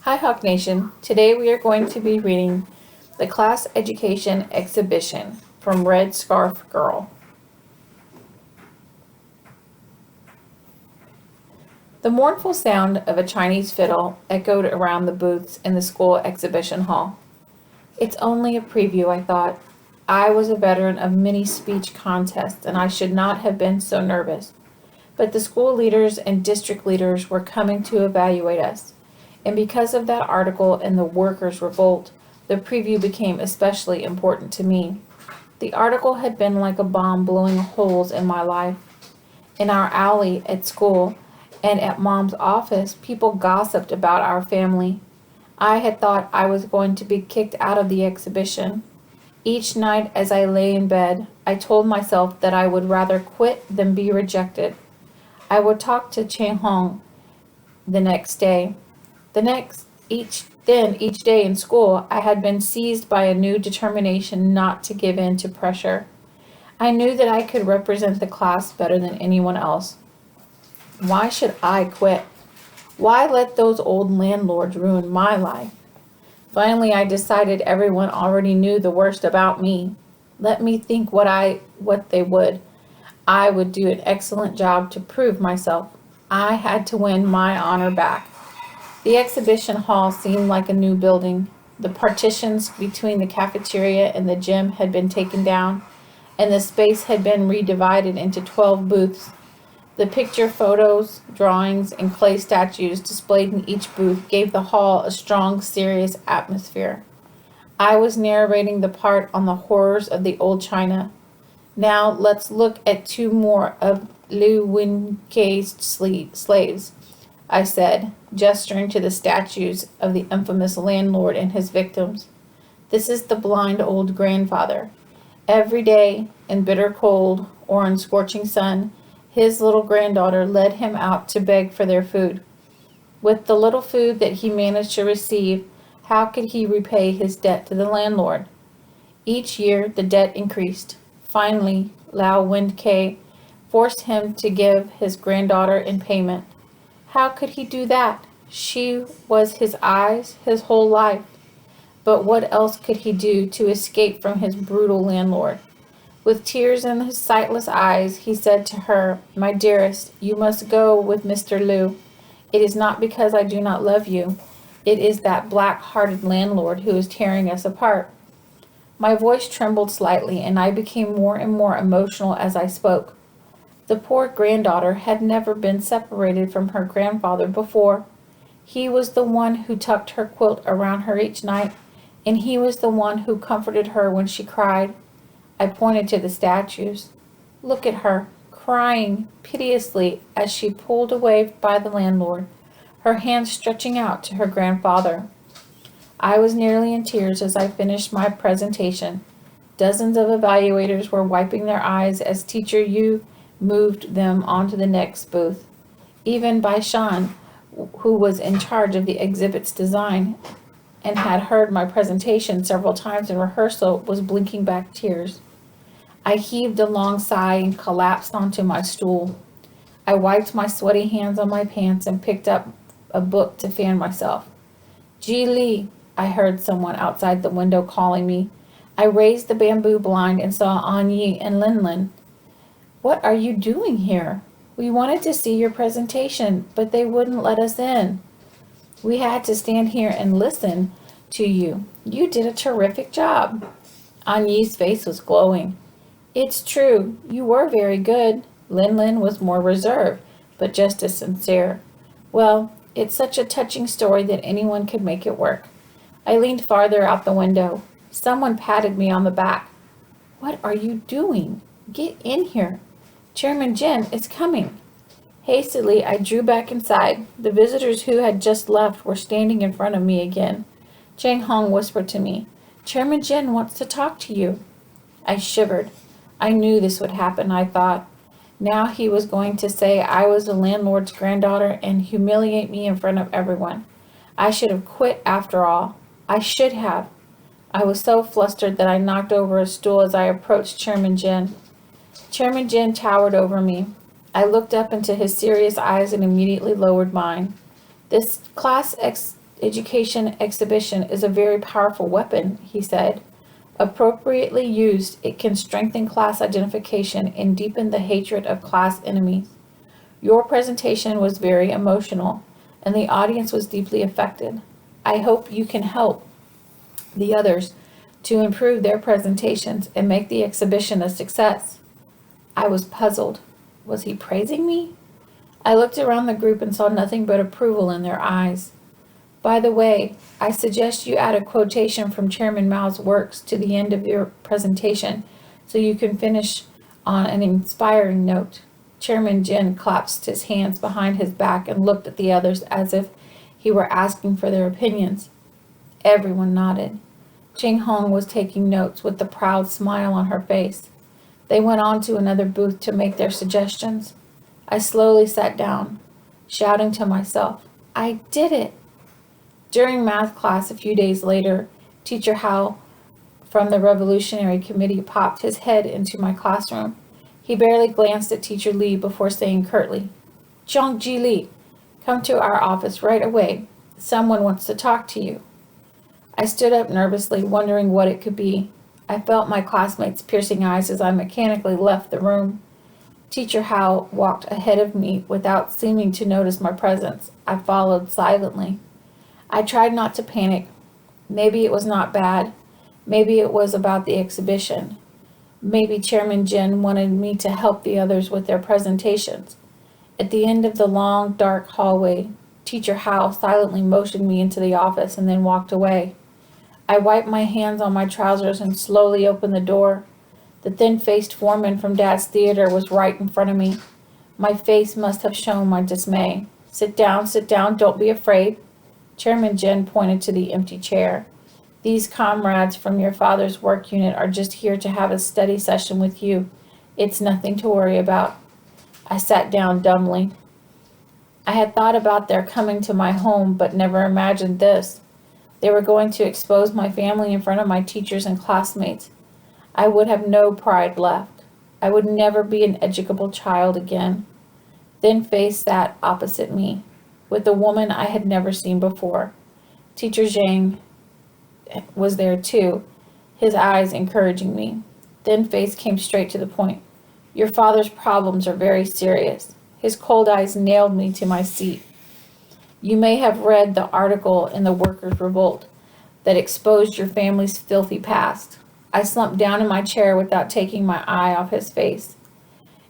Hi Hawk Nation. Today we are going to be reading the Class Education Exhibition from Red Scarf Girl. The mournful sound of a Chinese fiddle echoed around the booths in the school exhibition hall. It's only a preview, I thought. I was a veteran of many speech contests and I should not have been so nervous. But the school leaders and district leaders were coming to evaluate us. And because of that article in the Workers' Revolt, the preview became especially important to me. The article had been like a bomb blowing holes in my life. In our alley at school and at Mom's office, people gossiped about our family. I had thought I was going to be kicked out of the exhibition. Each night as I lay in bed, I told myself that I would rather quit than be rejected. I would talk to Chang Hong the next day. Each day in school, I had been seized by a new determination not to give in to pressure. I knew that I could represent the class better than anyone else. Why should I quit? Why let those old landlords ruin my life? Finally, I decided everyone already knew the worst about me. Let me think what they would. I would do an excellent job to prove myself. I had to win my honor back. The exhibition hall seemed like a new building. The partitions between the cafeteria and the gym had been taken down, and the space had been redivided into 12 booths. The picture photos, drawings, and clay statues displayed in each booth gave the hall a strong, serious atmosphere. I was narrating the part on the horrors of the old China. Now let's look at two more of Liu Wen-kei's slaves, I said, gesturing to the statues of the infamous landlord and his victims. This is the blind old grandfather. Every day, in bitter cold or in scorching sun, his little granddaughter led him out to beg for their food. With the little food that he managed to receive, how could he repay his debt to the landlord? Each year, the debt increased. Finally, Liu Wen-kei forced him to give his granddaughter in payment. How could he do that? She was his eyes, his whole life. But what else could he do to escape from his brutal landlord? With tears in his sightless eyes, he said to her, "My dearest, you must go with Mr. Liu. It is not because I do not love you. It is that black-hearted landlord who is tearing us apart." My voice trembled slightly, and I became more and more emotional as I spoke. The poor granddaughter had never been separated from her grandfather before. He was the one who tucked her quilt around her each night, and he was the one who comforted her when she cried. I pointed to the statues. Look at her, crying piteously as she pulled away by the landlord, her hands stretching out to her grandfather. I was nearly in tears as I finished my presentation. Dozens of evaluators were wiping their eyes as Teacher Yu moved them onto the next booth. Even Bai Shan, who was in charge of the exhibit's design and had heard my presentation several times in rehearsal, was blinking back tears. I heaved a long sigh and collapsed onto my stool. I wiped my sweaty hands on my pants and picked up a book to fan myself. "Ji Li," I heard someone outside the window calling me. I raised the bamboo blind and saw An Yi and Lin Lin. "What are you doing here? We wanted to see your presentation, but they wouldn't let us in." "We had to stand here and listen to you. You did a terrific job." An Yi's face was glowing. "It's true, you were very good." Lin Lin was more reserved, but just as sincere. "Well, it's such a touching story that anyone could make it work." I leaned farther out the window. Someone patted me on the back. "What are you doing? Get in here. Chairman Jin is coming." Hastily, I drew back inside. The visitors who had just left were standing in front of me again. Chang Hong whispered to me, "Chairman Jin wants to talk to you." I shivered. I knew this would happen, I thought. Now he was going to say I was the landlord's granddaughter and humiliate me in front of everyone. I should have quit after all. I should have. I was so flustered that I knocked over a stool as I approached Chairman Jin. Chairman Jin towered over me. I looked up into his serious eyes and immediately lowered mine. This class education exhibition is a very powerful weapon, he said. Appropriately used, it can strengthen class identification and deepen the hatred of class enemies. Your presentation was very emotional, and the audience was deeply affected. I hope you can help the others to improve their presentations and make the exhibition a success. I was puzzled. Was he praising me? I looked around the group and saw nothing but approval in their eyes. By the way, I suggest you add a quotation from Chairman Mao's works to the end of your presentation so you can finish on an inspiring note. Chairman Jin clasped his hands behind his back and looked at the others as if he were asking for their opinions. Everyone nodded. Ching Hong was taking notes with a proud smile on her face. They went on to another booth to make their suggestions. I slowly sat down, shouting to myself, I did it! During math class a few days later, Teacher Hao from the Revolutionary Committee popped his head into my classroom. He barely glanced at Teacher Li before saying curtly, Zhongji Li, come to our office right away. Someone wants to talk to you. I stood up nervously, wondering what it could be. I felt my classmates' piercing eyes as I mechanically left the room. Teacher Hao walked ahead of me without seeming to notice my presence. I followed silently. I tried not to panic. Maybe it was not bad. Maybe it was about the exhibition. Maybe Chairman Jin wanted me to help the others with their presentations. At the end of the long, dark hallway, Teacher Hao silently motioned me into the office and then walked away. I wiped my hands on my trousers and slowly opened the door. The thin-faced foreman from Dad's theater was right in front of me. My face must have shown my dismay. Sit down, don't be afraid. Chairman Jin pointed to the empty chair. These comrades from your father's work unit are just here to have a study session with you. It's nothing to worry about. I sat down dumbly. I had thought about their coming to my home, but never imagined this. They were going to expose my family in front of my teachers and classmates. I would have no pride left. I would never be an educable child again. Thin-Face sat opposite me, with a woman I had never seen before. Teacher Zhang was there too, his eyes encouraging me. Thin-Face came straight to the point. Your father's problems are very serious. His cold eyes nailed me to my seat. You may have read the article in the Workers' Revolt that exposed your family's filthy past. I slumped down in my chair without taking my eye off his face.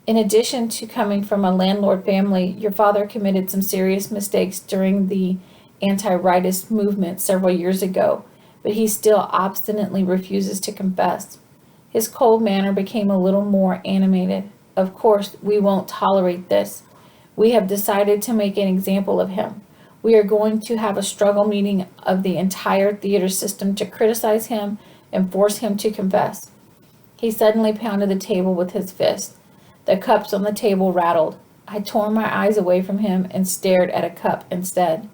In addition to coming from a landlord family, your father committed some serious mistakes during the anti-rightist movement several years ago, but he still obstinately refuses to confess. His cold manner became a little more animated. Of course, we won't tolerate this. We have decided to make an example of him. We are going to have a struggle meeting of the entire theater system to criticize him and force him to confess. He suddenly pounded the table with his fist. The cups on the table rattled. I tore my eyes away from him and stared at a cup instead.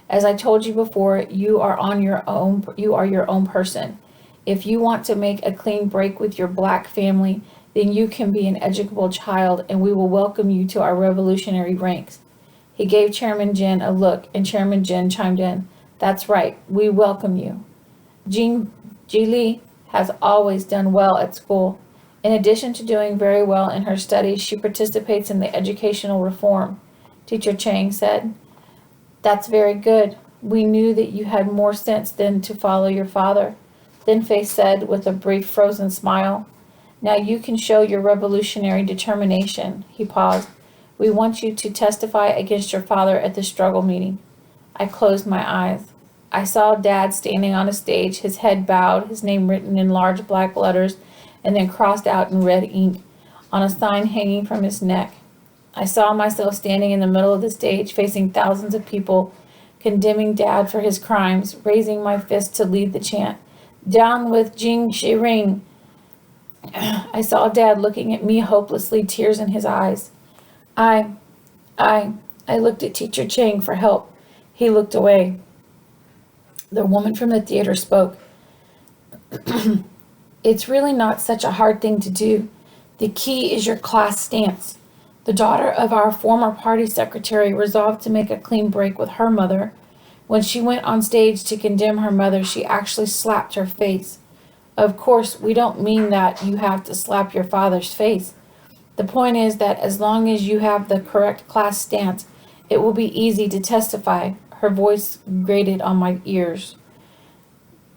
As I told you before, you are your own person. If you want to make a clean break with your black family, then you can be an educable child and we will welcome you to our revolutionary ranks. He gave Chairman Jin a look and Chairman Jin chimed in. That's right, we welcome you. Ji Li has always done well at school. In addition to doing very well in her studies, she participates in the educational reform, Teacher Chang said. That's very good. We knew that you had more sense than to follow your father, Thin-Face said with a brief frozen smile. Now you can show your revolutionary determination. He paused. We want you to testify against your father at the struggle meeting. I closed my eyes. I saw Dad standing on a stage, his head bowed, his name written in large black letters and then crossed out in red ink on a sign hanging from his neck. I saw myself standing in the middle of the stage, facing thousands of people, condemning Dad for his crimes, raising my fist to lead the chant. Down with Jing Shiring. I saw Dad looking at me hopelessly, tears in his eyes. I looked at Teacher Chang for help. He looked away. The woman from the theater spoke. It's really not such a hard thing to do. The key is your class stance. The daughter of our former party secretary resolved to make a clean break with her mother When she went on stage to condemn her mother, she actually slapped her face. Of course, we don't mean that you have to slap your father's face. The point is that as long as you have the correct class stance, it will be easy to testify. Her voice grated on my ears.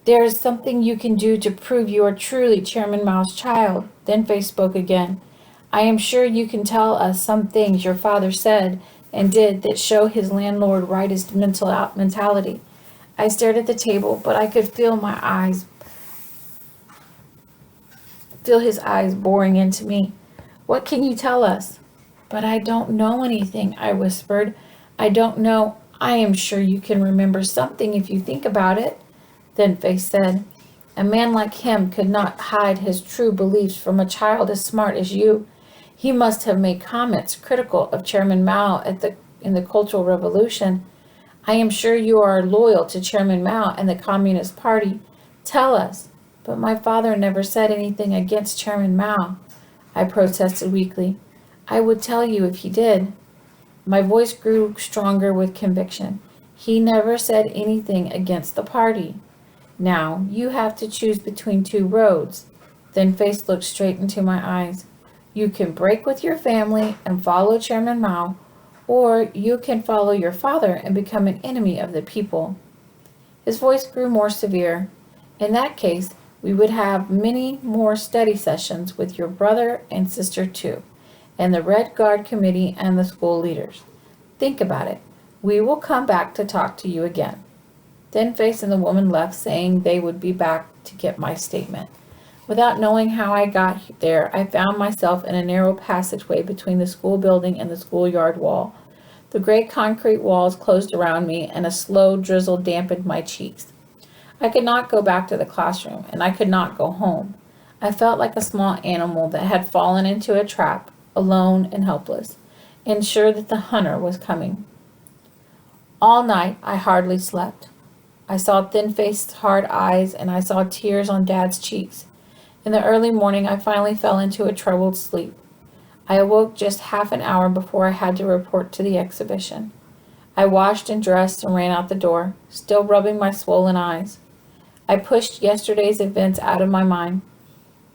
There is something you can do to prove you are truly Chairman Mao's child. Then Faye spoke again. I am sure you can tell us some things your father said and did that show his landlord rightist mentality. I stared at the table, but I could feel his eyes boring into me. What can you tell us? But I don't know anything, I whispered. I don't know. I am sure you can remember something if you think about it. Then Faye said, a man like him could not hide his true beliefs from a child as smart as you. He must have made comments critical of Chairman Mao in the Cultural Revolution. I am sure you are loyal to Chairman Mao and the Communist Party. Tell us. But my father never said anything against Chairman Mao, I protested weakly. I would tell you if he did. My voice grew stronger with conviction. He never said anything against the party. Now, you have to choose between two roads. Then Faye looked straight into my eyes. You can break with your family and follow Chairman Mao, or you can follow your father and become an enemy of the people. His voice grew more severe. In that case, we would have many more study sessions with your brother and sister too, and the Red Guard Committee and the school leaders. Think about it. We will come back to talk to you again. Then Faye and the woman left, saying they would be back to get my statement. Without knowing how I got there, I found myself in a narrow passageway between the school building and the schoolyard wall. The gray concrete walls closed around me, and a slow drizzle dampened my cheeks. I could not go back to the classroom, and I could not go home. I felt like a small animal that had fallen into a trap, alone and helpless, and sure that the hunter was coming. All night I hardly slept. I saw thin-faced, hard eyes, and I saw tears on Dad's cheeks. In the early morning, I finally fell into a troubled sleep. I awoke just half an hour before I had to report to the exhibition. I washed and dressed and ran out the door, still rubbing my swollen eyes. I pushed yesterday's events out of my mind.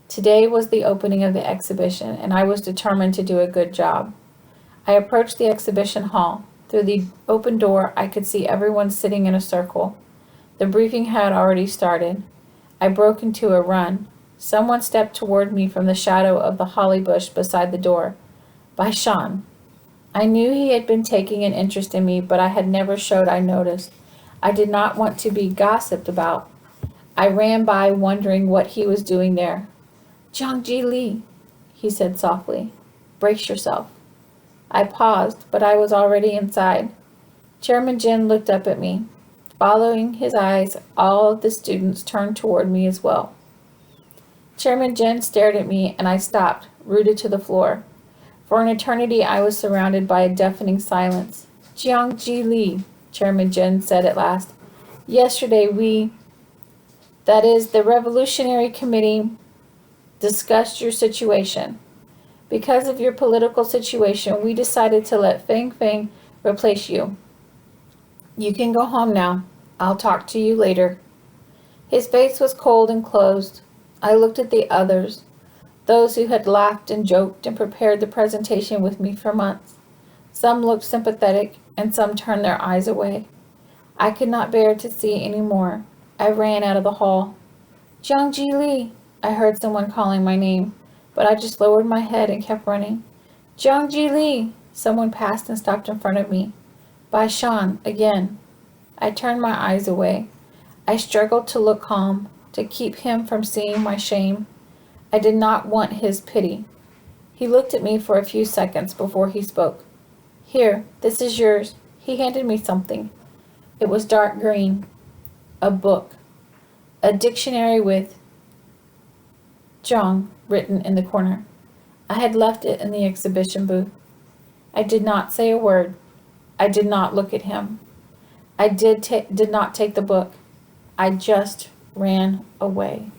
Today was the opening of the exhibition, and I was determined to do a good job. I approached the exhibition hall. Through the open door, I could see everyone sitting in a circle. The briefing had already started. I broke into a run. Someone stepped toward me from the shadow of the holly bush beside the door. By Sean. I knew he had been taking an interest in me, but I had never showed I noticed. I did not want to be gossiped about. I ran by, wondering what he was doing there. Jiangji Li, he said softly. Brace yourself. I paused, but I was already inside. Chairman Jin looked up at me. Following his eyes, all of the students turned toward me as well. Chairman Jin stared at me, and I stopped, rooted to the floor. For an eternity, I was surrounded by a deafening silence. Jiangji Li, Chairman Jin said at last. Yesterday that is, the Revolutionary Committee, discussed your situation. Because of your political situation, we decided to let Feng Feng replace you. You can go home now. I'll talk to you later. His face was cold and closed. I looked at the others, those who had laughed and joked and prepared the presentation with me for months. Some looked sympathetic, and some turned their eyes away. I could not bear to see any more. I ran out of the hall. Jiangji Li, I heard someone calling my name, but I just lowered my head and kept running. Jiangji Li, someone passed and stopped in front of me. By Sean, again. I turned my eyes away. I struggled to look calm, to keep him from seeing my shame. I did not want his pity. He looked at me for a few seconds before he spoke. Here, this is yours. He handed me something. It was dark green. A book. A dictionary with Zhang written in the corner. I had left it in the exhibition booth. I did not say a word. I did not look at him. I did not take the book. I just ran away.